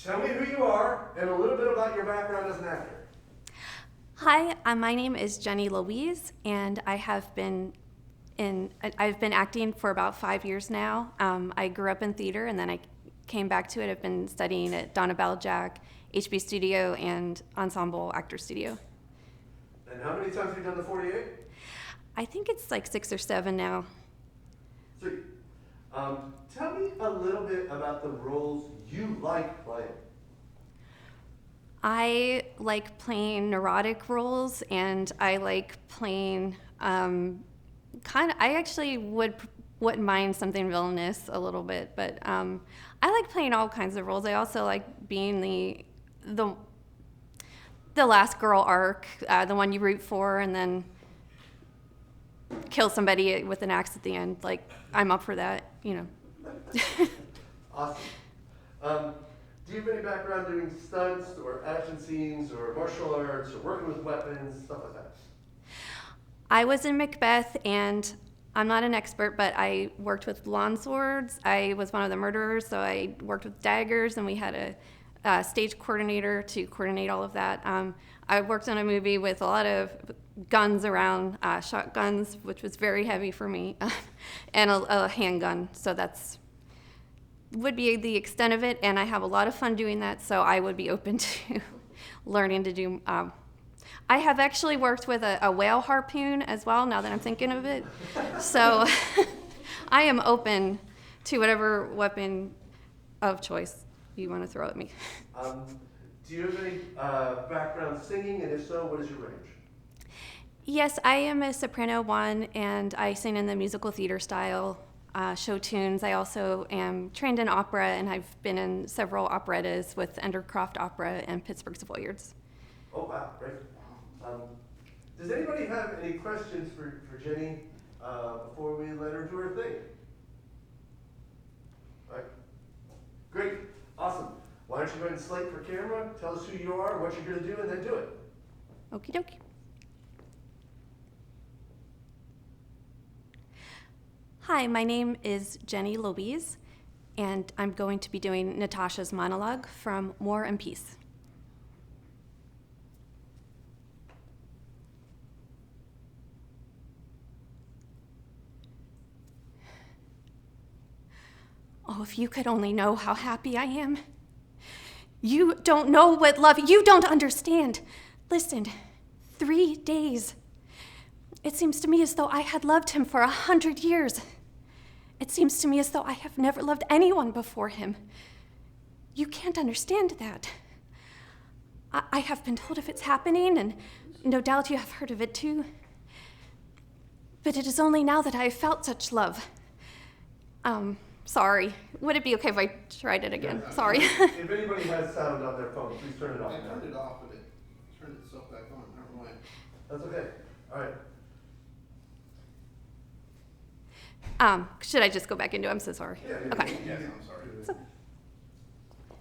Tell me who you are and a little bit about your background as an actor. Hi, my name is Jenny Louise, and I've been acting for about 5 years now. I grew up in theater, and then I came back to it. I've been studying at Donna Bell-Jack, HB Studio, and Ensemble Actor Studio. And how many times have you done the 48? I think it's like 6 or 7 now. Sweet. Tell me a little bit about the roles you like playing. I like playing neurotic roles, and I like playing I actually wouldn't mind something villainous a little bit, but I like playing all kinds of roles. I also like being the last girl arc, the one you root for, and then kill somebody with an axe at the end. Like, I'm up for that, you know. Awesome. Do you have any background doing stunts or action scenes or martial arts or working with weapons, stuff like that? I was in Macbeth, and I'm not an expert, but I worked with lawn swords. I was one of the murderers, so I worked with daggers, and we had a stage coordinator to coordinate all of that. I worked on a movie with a lot of guns around, shotguns, which was very heavy for me, and a handgun, so would be the extent of it, and I have a lot of fun doing that, so I would be open to learning to do. I have actually worked with a whale harpoon as well, now that I'm thinking of it. So I am open to whatever weapon of choice you want to throw at me. Do you have any background singing, and if so, what is your range? Yes, I am a soprano one, and I sing in the musical theater style. Show tunes. I also am trained in opera, and I've been in several operettas with Endercroft Opera and Pittsburgh Savoyards. Oh, wow, great. Does anybody have any questions for Jenny before we let her do her thing? All right. Great. Awesome. Why don't you go ahead and slate for camera, tell us who you are, what you're going to do, and then do it. Okie dokie. Hi, my name is Jenny Louise, and I'm going to be doing Natasha's monologue from War and Peace. Oh, if you could only know how happy I am. You don't know what love, you don't understand. Listen, 3 days. It seems to me as though I had loved him for 100 years. It seems to me as though I have never loved anyone before him. You can't understand that. I have been told of its happening, and no doubt you have heard of it too. But it is only now that I have felt such love. Sorry. Would it be okay if I tried it again? Sorry. If anybody has sound on their phone, please turn it off. I turned it off, but it turned itself back on. I don't know why. That's okay. All right. Should I just go back into it? I'm so sorry. Yeah, Okay. Yes, I'm sorry.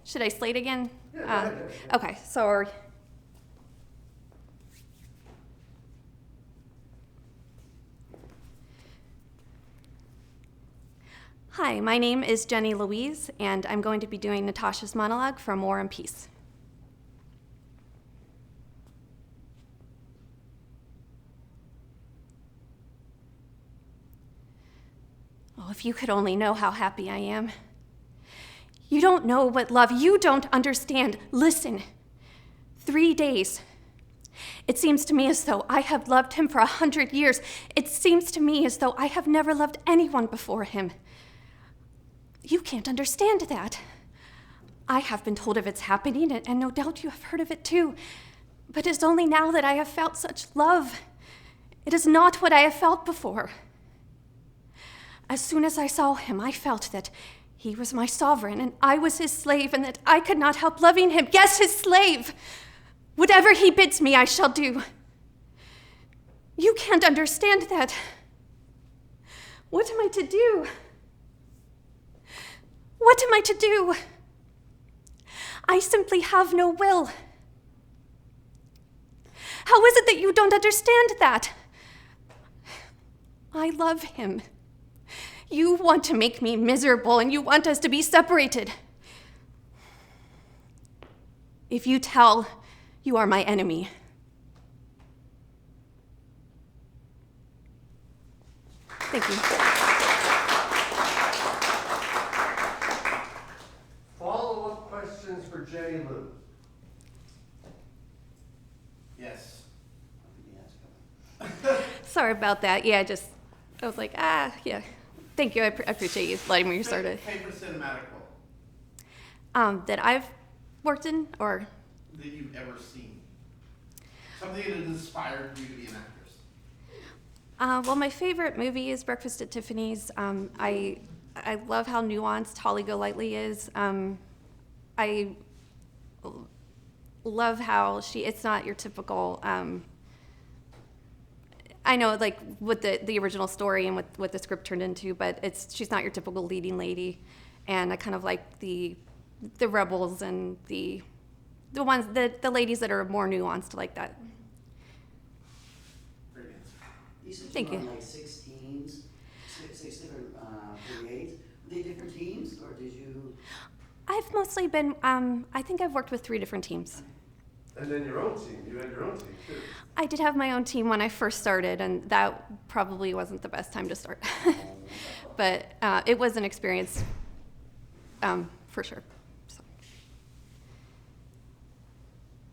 Should I slate again? Yeah, go ahead. Okay, sorry. Hi, my name is Jenny Louise, and I'm going to be doing Natasha's monologue from War and Peace. Oh, if you could only know how happy I am. You don't know what love, you don't understand. Listen, 3 days. It seems to me as though I have loved him for 100 years. It seems to me as though I have never loved anyone before him. You can't understand that. I have been told of its happening, and no doubt you have heard of it too. But it is only now that I have felt such love. It is not what I have felt before. As soon as I saw him, I felt that he was my sovereign, and I was his slave, and that I could not help loving him. Yes, his slave. Whatever he bids me, I shall do. You can't understand that. What am I to do? What am I to do? I simply have no will. How is it that you don't understand that? I love him. You want to make me miserable, and you want us to be separated. if you tell you are my enemy. Thank you. Follow-up questions for Jenny Lou. Yes. Sorry about that. Yeah, I was like, yeah. Thank you. I appreciate you letting me start it. Favorite cinematic role That I've worked in, or that you've ever seen? Something that inspired you to be an actress? well, my favorite movie is Breakfast at Tiffany's. I love how nuanced Holly Golightly is. I love how it's not your typical, I know, like, what the original story and what the script turned into, but she's not your typical leading lady. And I kind of like the rebels and the ones, the ladies that are more nuanced like that. Great answer. You said Thank you were you. on like 6 teams, 6 different 48. Were they different teams, or did you? I've mostly been, I think I've worked with 3 different teams. And then your own team. You had your own team, too. I did have my own team when I first started, and that probably wasn't the best time to start. But it was an experience, for sure. So.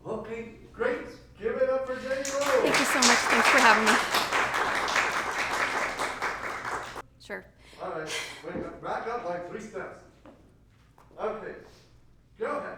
Okay, great. Give it up for Jenny Lou. Thank you so much. Thanks for having me. Sure. All right, back up like 3 steps. Okay, go ahead.